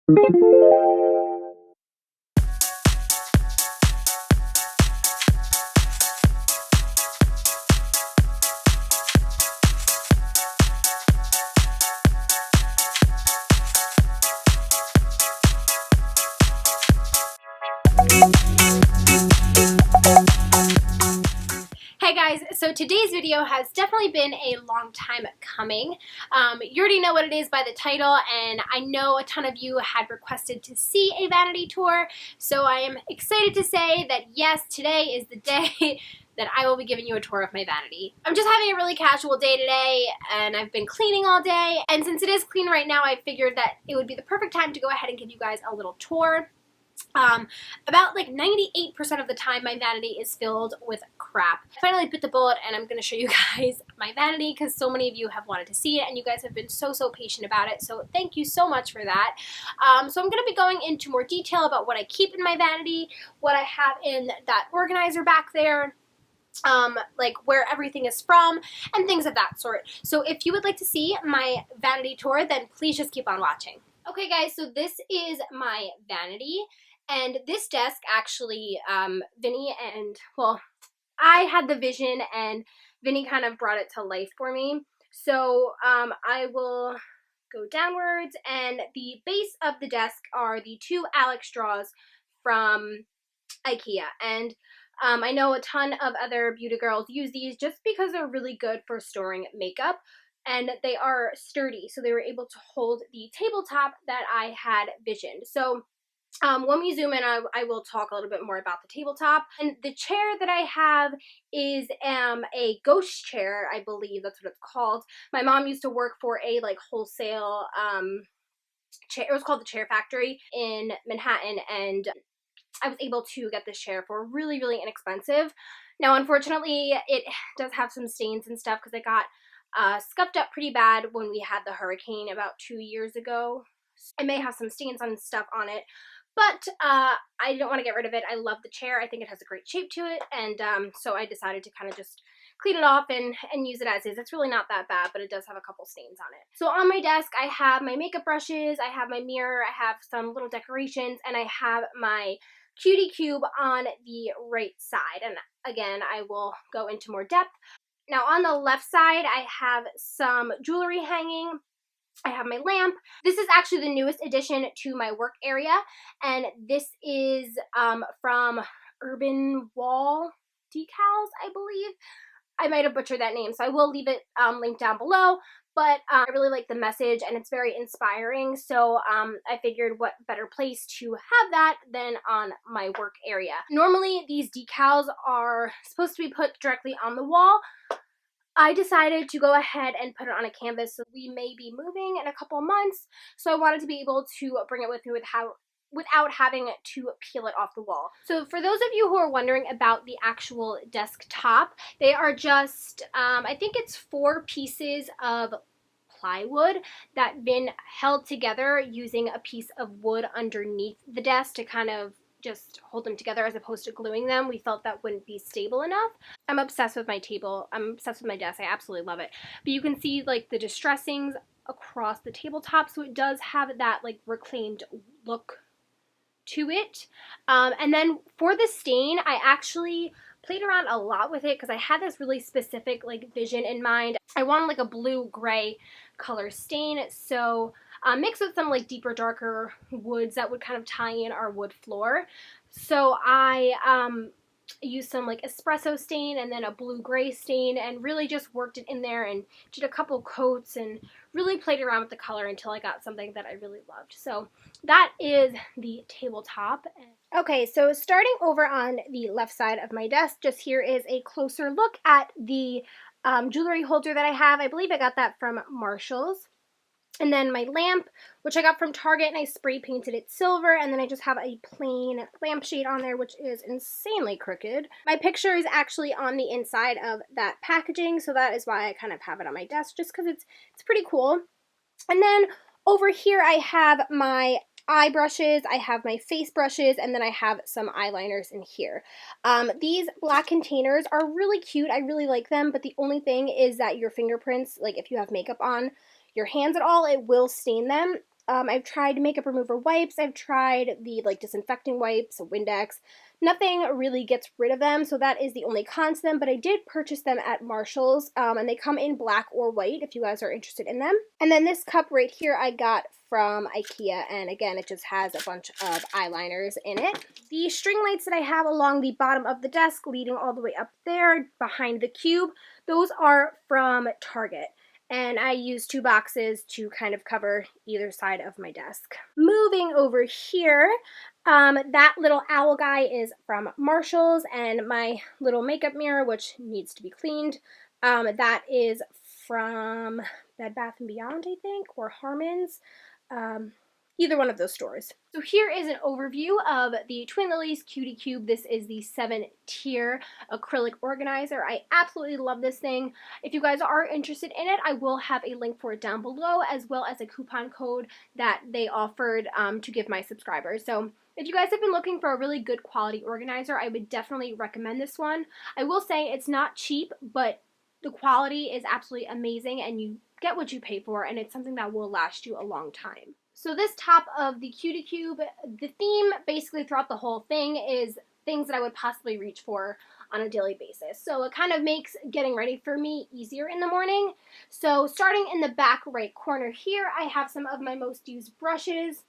Hey guys, so today's video has definitely been a long time coming. You already know what it is by the title, and I know a ton of you had requested to see a vanity tour, so I am excited to say that yes, today is the day that I will be giving you a tour of my vanity. I'm just having a really casual day today, and I've been cleaning all day, and since it is clean right now, I figured that it would be the perfect time to go ahead and give you guys a little tour. About like 98% of the time my vanity is filled with crap. I finally bit the bullet and I'm going to show you guys my vanity because so many of you have wanted to see it and you guys have been so patient about it, so thank you so much for that. So I'm going to be going into more detail about what I keep in my vanity, what I have in that organizer back there, like where everything is from and things of that sort. So if you would like to see my vanity tour, then please just keep on watching. Okay guys, so this is my vanity. And this desk actually, Vinny and, well, I had the vision and Vinny kind of brought it to life for me. So I will go downwards, and the base of the desk are the two Alex straws from IKEA. And I know a ton of other beauty girls use these just because they're really good for storing makeup. And they are sturdy, so they were able to hold the tabletop that I had visioned. So when we zoom in, I will talk a little bit more about the tabletop. And the chair that I have is a ghost chair, I believe that's what it's called. My mom used to work for a like wholesale chair. It was called the Chair Factory in Manhattan, and I was able to get this chair for really inexpensive. Now, unfortunately, it does have some stains and stuff because it got scuffed up pretty bad when we had the hurricane about 2 years ago. It may have some stains and stuff on it, but I don't want to get rid of it. I love the chair. I think it has a great shape to it, and so I decided to kind of just clean it off and use it as is. It's really not that bad, but it does have a couple stains on it. So on my desk, I have my makeup brushes, I have my mirror, I have some little decorations, and I have my cutie cube on the right side. And again, I will go into more depth. Now on the left side, I have some jewelry hanging. I have my lamp. This is actually the newest addition to my work area, and this is from Urban Wall Decals, I believe. I might have butchered that name, so I will leave it linked down below, but I really like the message and it's very inspiring, so I figured what better place to have that than on my work area. Normally these decals are supposed to be put directly on the wall. I decided to go ahead and put it on a canvas. So we may be moving in a couple months, so I wanted to be able to bring it with me without having to peel it off the wall. So for those of you who are wondering about the actual desktop, they are just, I think it's 4 pieces of plywood that been held together using a piece of wood underneath the desk to kind of just hold them together as opposed to gluing them. We felt that wouldn't be stable enough. I'm obsessed with my table. I'm obsessed with my desk. I absolutely love it. But you can see like the distressings across the tabletop, so it does have that like reclaimed look to it. And then for the stain, I actually played around a lot with it because I had this really specific like vision in mind. I wanted like a blue-gray color stain, so mixed with some like deeper, darker woods that would kind of tie in our wood floor. So I used some like espresso stain and then a blue-gray stain and really just worked it in there and did a couple coats and really played around with the color until I got something that I really loved. So that is the tabletop. Okay, so starting over on the left side of my desk, just here is a closer look at the jewelry holder that I have. I believe I got that from Marshall's. And then my lamp, which I got from Target, and I spray painted it silver, and then I just have a plain lampshade on there, which is insanely crooked. My picture is actually on the inside of that packaging, so that is why I kind of have it on my desk, just because it's pretty cool. And then over here I have my eye brushes, I have my face brushes, and then I have some eyeliners in here. These black containers are really cute. I really like them, but the only thing is that your fingerprints, like if you have makeup on your hands at all, it will stain them. I've tried makeup remover wipes. I've tried the like disinfecting wipes, Windex. Nothing really gets rid of them, so that is the only con to them, but I did purchase them at Marshall's, and they come in black or white if you guys are interested in them. And then this cup right here I got from IKEA, and again, it just has a bunch of eyeliners in it. The string lights that I have along the bottom of the desk leading all the way up there behind the cube, those are from Target. And I use 2 boxes to kind of cover either side of my desk. Moving over here, that little owl guy is from Marshall's, and my little makeup mirror, which needs to be cleaned, that is from Bed Bath & Beyond, I think, or Harmon's. Either one of those stores. So here is an overview of the Twin Lilies Cutie Cube. This is the 7-tier acrylic organizer. I absolutely love this thing. If you guys are interested in it, I will have a link for it down below, as well as a coupon code that they offered to give my subscribers. So if you guys have been looking for a really good quality organizer, I would definitely recommend this one. I will say it's not cheap, but the quality is absolutely amazing, and you get what you pay for, and it's something that will last you a long time. So this top of the Cutie Cube, the theme basically throughout the whole thing is things that I would possibly reach for on a daily basis. So it kind of makes getting ready for me easier in the morning. So starting in the back right corner here, I have some of my most used brushes.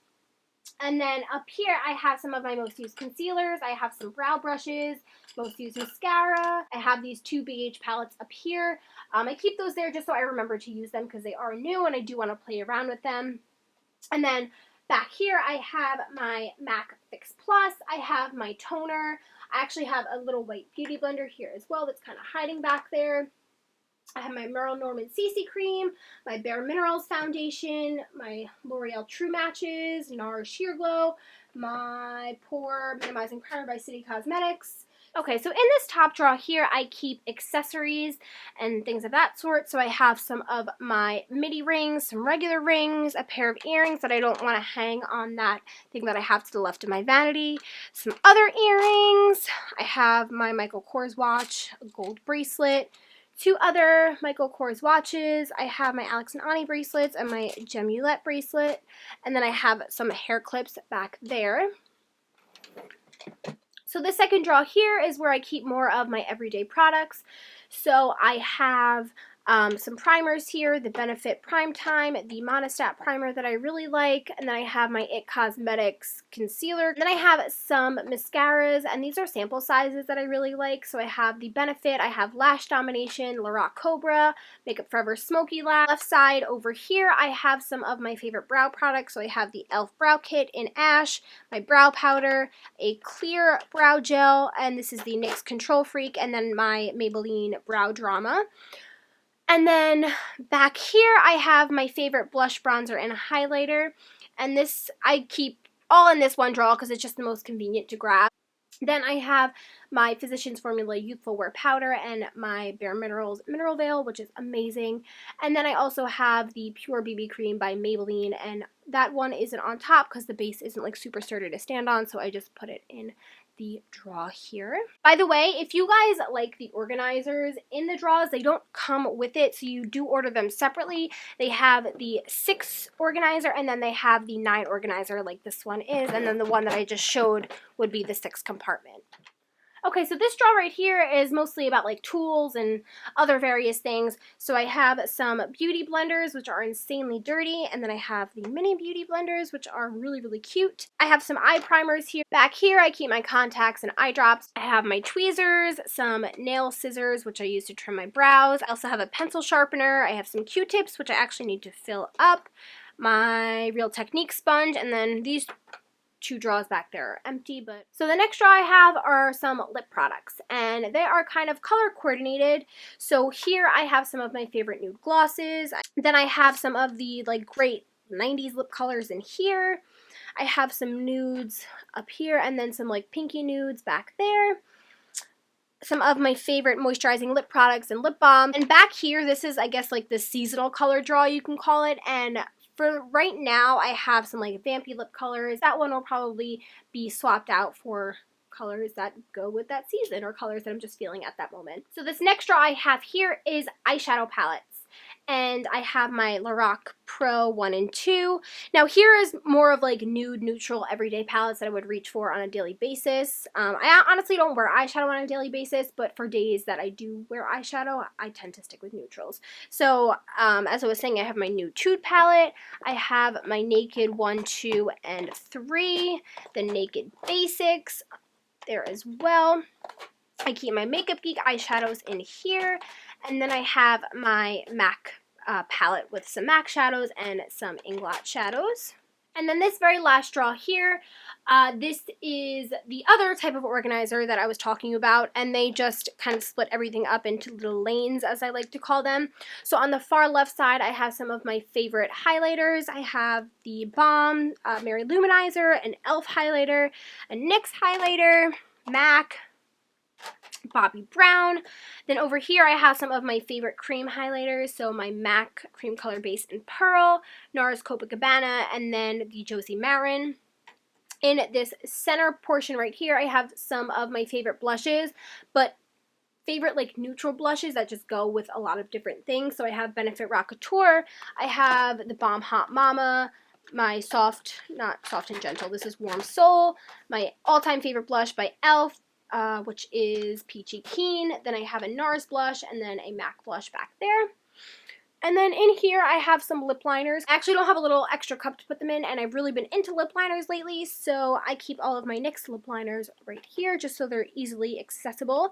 And then up here, I have some of my most used concealers. I have some brow brushes, most used mascara. I have these 2 BH palettes up here. I keep those there just so I remember to use them because they are new and I do want to play around with them. And then back here, I have my MAC Fix Plus. I have my toner. I actually have a little white beauty blender here as well that's kind of hiding back there. I have my Merle Norman CC Cream, my Bare Minerals Foundation, my L'Oreal True Matches, NARS Sheer Glow, my Pore Minimizing Primer by City Cosmetics. Okay, so in this top drawer here, I keep accessories and things of that sort. So I have some of my midi rings, some regular rings, a pair of earrings that I don't want to hang on that thing that I have to the left of my vanity, some other earrings. I have my Michael Kors watch, a gold bracelet, 2 other Michael Kors watches. I have my Alex and Ani bracelets and my Gemulette bracelet. And then I have some hair clips back there. So the second drawer here is where I keep more of my everyday products. So I have some primers here, the Benefit Prime Time, the Monistat primer that I really like, and then I have my IT Cosmetics concealer. Then I have some mascaras, and these are sample sizes that I really like. So I have the Benefit, I have Lash Domination, Lorac Cobra, Makeup Forever Smoky Lash. Left side over here, I have some of my favorite brow products. So I have the e.l.f. Brow Kit in Ash, my brow powder, a clear brow gel, and this is the NYX Control Freak, and then my Maybelline Brow Drama. And then back here, I have my favorite blush, bronzer, and highlighter. And this, I keep all in this one drawer because it's just the most convenient to grab. Then I have my Physicians Formula Youthful Wear Powder and my Bare Minerals Mineral Veil, which is amazing. And then I also have the Pure BB Cream by Maybelline, and that one isn't on top because the base isn't like super sturdy to stand on, so I just put it in the drawer here. By the way, if you guys like the organizers in the drawers, they don't come with it, so you do order them separately. They have the 6 organizer, and then they have the 9 organizer like this one is, and then the one that I just showed would be the 6th compartment. Okay, so this drawer right here is mostly about like tools and other various things. So I have some beauty blenders, which are insanely dirty, and then I have the mini beauty blenders, which are really, really cute. I have some eye primers here. Back here, I keep my contacts and eye drops. I have my tweezers, some nail scissors, which I use to trim my brows. I also have a pencil sharpener. I have some Q-tips, which I actually need to fill up. My Real Technique sponge, and then these 2 drawers back there are empty. But so the next drawer I have are some lip products, and they are kind of color coordinated. So here I have some of my favorite nude glosses. Then I have some of the like great 90s lip colors in here. I have some nudes up here, and then some like pinky nudes back there. Some of my favorite moisturizing lip products and lip balm. And back here, this is I guess like the seasonal color drawer, you can call it, and for right now, I have some like vampy lip colors. That one will probably be swapped out for colors that go with that season or colors that I'm just feeling at that moment. So this next drawer I have here is eyeshadow palettes. And I have my Lorac Pro 1 and 2. Now here is more of like nude, neutral, everyday palettes that I would reach for on a daily basis. I honestly don't wear eyeshadow on a daily basis, but for days that I do wear eyeshadow, I tend to stick with neutrals. So as I was saying, I have my Nude palette. I have my Naked 1, 2, and 3. The Naked Basics there as well. I keep my Makeup Geek eyeshadows in here. And then I have my MAC palette with some MAC shadows and some Inglot shadows. And then this very last drawer here, this is the other type of organizer that I was talking about, and they just kind of split everything up into little lanes, as I like to call them. So on the far left side, I have some of my favorite highlighters. I have the Balm Mary Luminizer, an e.l.f. highlighter, a NYX highlighter, MAC, Bobbi Brown. Then over here I have some of my favorite cream highlighters, so my MAC Cream Color Base in Pearl, NARS Copacabana, and then the Josie Maran. In this center portion right here, I have some of my favorite blushes, but favorite like neutral blushes that just go with a lot of different things. So I have Benefit Rockateur, I have the Balm Hot Mama, my not soft and gentle, this is Warm Soul, my all-time favorite blush by e.l.f., which is Peachy Keen. Then I have a NARS blush and then a MAC blush back there. And then in here I have some lip liners. I actually don't have a little extra cup to put them in, and I've really been into lip liners lately, so I keep all of my NYX lip liners right here just so they're easily accessible.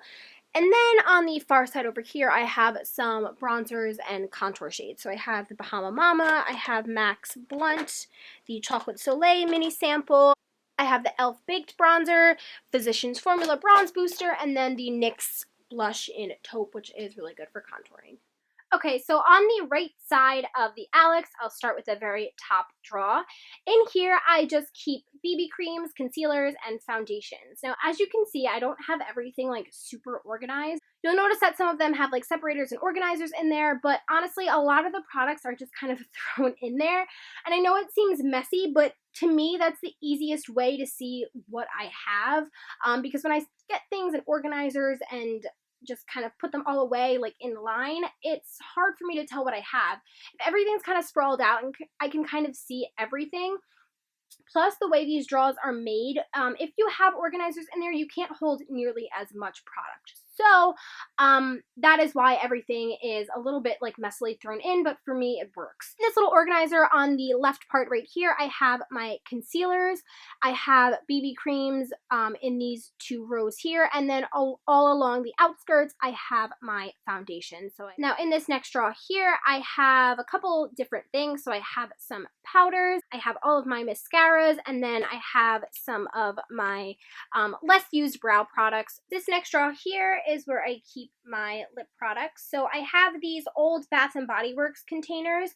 And then on the far side over here, I have some bronzers and contour shades. So I have the Bahama Mama, I have MAC's Blunt, the Chocolate Soleil mini sample, I have the e.l.f. Baked Bronzer, Physicians Formula Bronze Booster, and then the NYX blush in Taupe, which is really good for contouring. Okay, so on the right side of the Alex, I'll start with the very top drawer. In here, I just keep BB creams, concealers, and foundations. Now, as you can see, I don't have everything like super organized. You'll notice that some of them have like separators and organizers in there, but honestly, a lot of the products are just kind of thrown in there. And I know it seems messy, but to me, that's the easiest way to see what I have, because when I get things in organizers and just kind of put them all away like in line, it's hard for me to tell what I have. If everything's kind of sprawled out and I can kind of see everything. Plus, the way these drawers are made, if you have organizers in there, you can't hold nearly as much product. So that is why everything is a little bit like messily thrown in, but for me it works. This little organizer on the left part right here, I have my concealers, I have BB creams in these two rows here, and then all along the outskirts I have my foundation. So now in this next drawer here, I have a couple different things. So I have some powders, I have all of my mascaras, and then I have some of my less used brow products. This next drawer here is where I keep my lip products. So I have these old Bath and Body Works containers,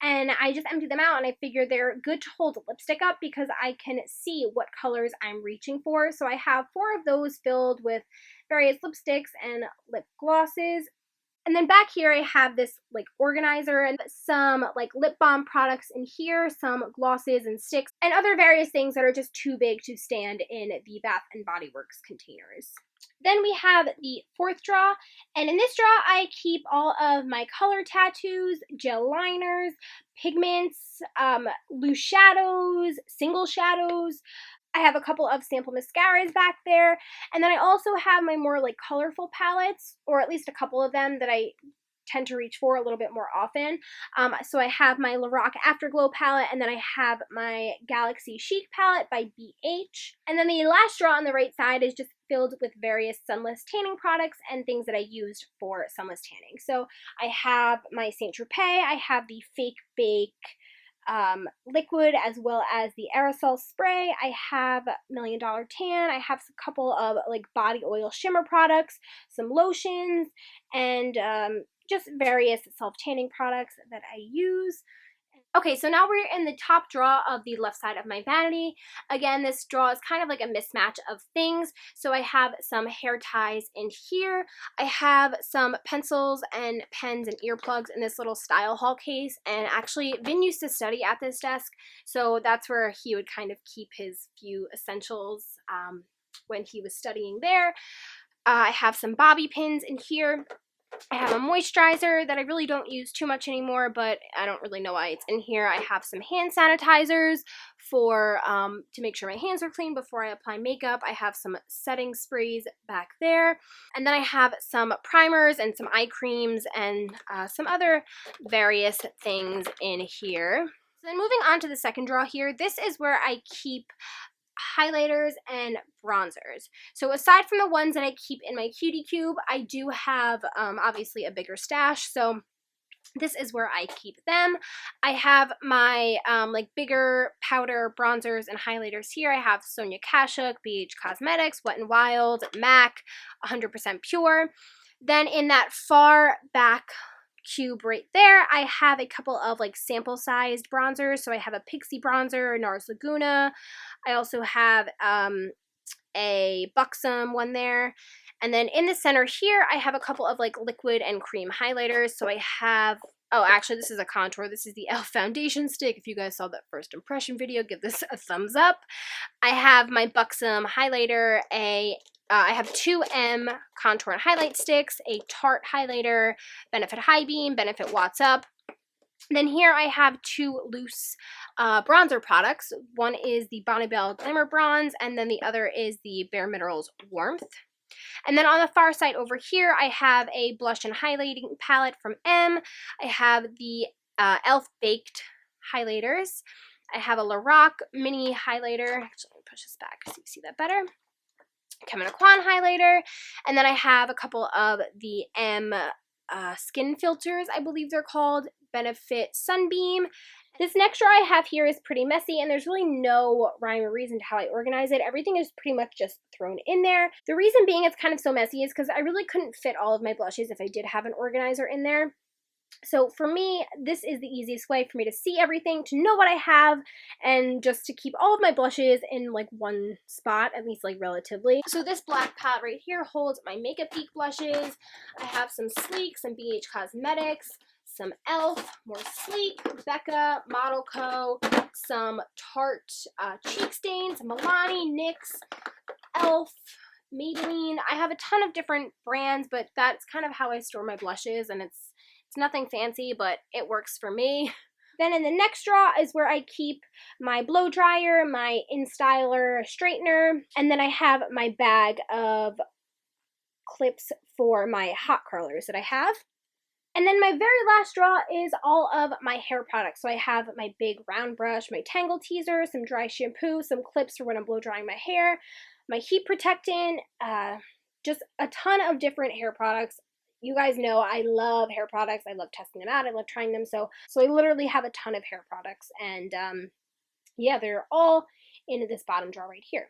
and I just emptied them out, and I figure they're good to hold lipstick up because I can see what colors I'm reaching for. So I have 4 of those filled with various lipsticks and lip glosses. And then back here I have this like organizer and some like lip balm products in here, some glosses and sticks, and other various things that are just too big to stand in the Bath and Body Works containers. Then we have the fourth drawer, and in this drawer I keep all of my color tattoos, gel liners, pigments, loose shadows, single shadows. I have a couple of sample mascaras back there, and then I also have my more like colorful palettes, or at least a couple of them that I tend to reach for a little bit more often. So I have my Lorac Afterglow palette, and then I have my Galaxy Chic palette by BH. And then the last drawer on the right side is just filled with various sunless tanning products and things that I used for sunless tanning. So I have my Saint Tropez, I have the Fake Bake liquid, as well as the aerosol spray. I have Million Dollar Tan. I have a couple of like body oil shimmer products, some lotions, and just various self-tanning products that I use. Okay, so now we're in the top drawer of the left side of my vanity. Again, this drawer is kind of like a mismatch of things. So I have some hair ties in here. I have some pencils and pens and earplugs in this little style haul case. And actually, Vin used to study at this desk, so that's where he would kind of keep his few essentials when he was studying there. I have some bobby pins in here. I have a moisturizer that I really don't use too much anymore, but I don't really know why it's in here. I have some hand sanitizers for to make sure my hands are clean before I apply makeup. I have some setting sprays back there. And then I have some primers and some eye creams and some other various things in here. So then moving on to the second drawer here, this is where I keep highlighters and bronzers. So aside from the ones that I keep in my cutie cube, I do have obviously a bigger stash, so this is where I keep them. I have my like bigger powder bronzers and highlighters here. I have Sonia Kashuk, BH Cosmetics, Wet n Wild, MAC, 100% pure. Then in that far back cube right there, I have a couple of like sample sized bronzers. So I have a Pixie bronzer, NARS Laguna. I also have a Buxom one there. And then in the center here, I have a couple of like liquid and cream highlighters. So I have, oh, actually this is a contour. This is the e.l.f. foundation stick. If you guys saw that first impression video, give this a thumbs up. I have my Buxom highlighter, I have 2M contour and highlight sticks, a Tarte highlighter, Benefit High Beam, Benefit Watts Up. Then here I have two loose bronzer products. One is the Bonne Bell Glimmer Bronze, and then the other is the Bare Minerals Warmth. And then on the far side over here, I have a blush and highlighting palette from M. I have the e.l.f. Baked highlighters. I have a Lorac mini highlighter. Actually, let me push this back so you see that better. Kevin Kwan highlighter, and then I have a couple of the M skin filters, I believe they're called, Benefit Sunbeam. This next drawer I have here is pretty messy, and there's really no rhyme or reason to how I organize it. Everything is pretty much just thrown in there. The reason being it's kind of so messy is because I really couldn't fit all of my blushes if I did have an organizer in there. So for me, this is the easiest way for me to see everything, to know what I have, and just to keep all of my blushes in like one spot, at least like relatively. So this black pot right here holds my Makeup Geek blushes. I have some Sleek, some BH Cosmetics, some e.l.f., more Sleek, Becca, Model Co., some Tarte cheek stains, Milani, NYX, e.l.f., Maybelline. I have a ton of different brands, but that's kind of how I store my blushes, and it's nothing fancy, but it works for me. Then in the next drawer is where I keep my blow dryer, my InStyler straightener, and then I have my bag of clips for my hot curlers that I have. And then my very last drawer is all of my hair products. So I have my big round brush, my Tangle Teaser, some dry shampoo, some clips for when I'm blow drying my hair, my heat protectant, just a ton of different hair products. You guys know I love hair products. I love testing them out. I love trying them. So I literally have a ton of hair products. And yeah, they're all in this bottom drawer right here.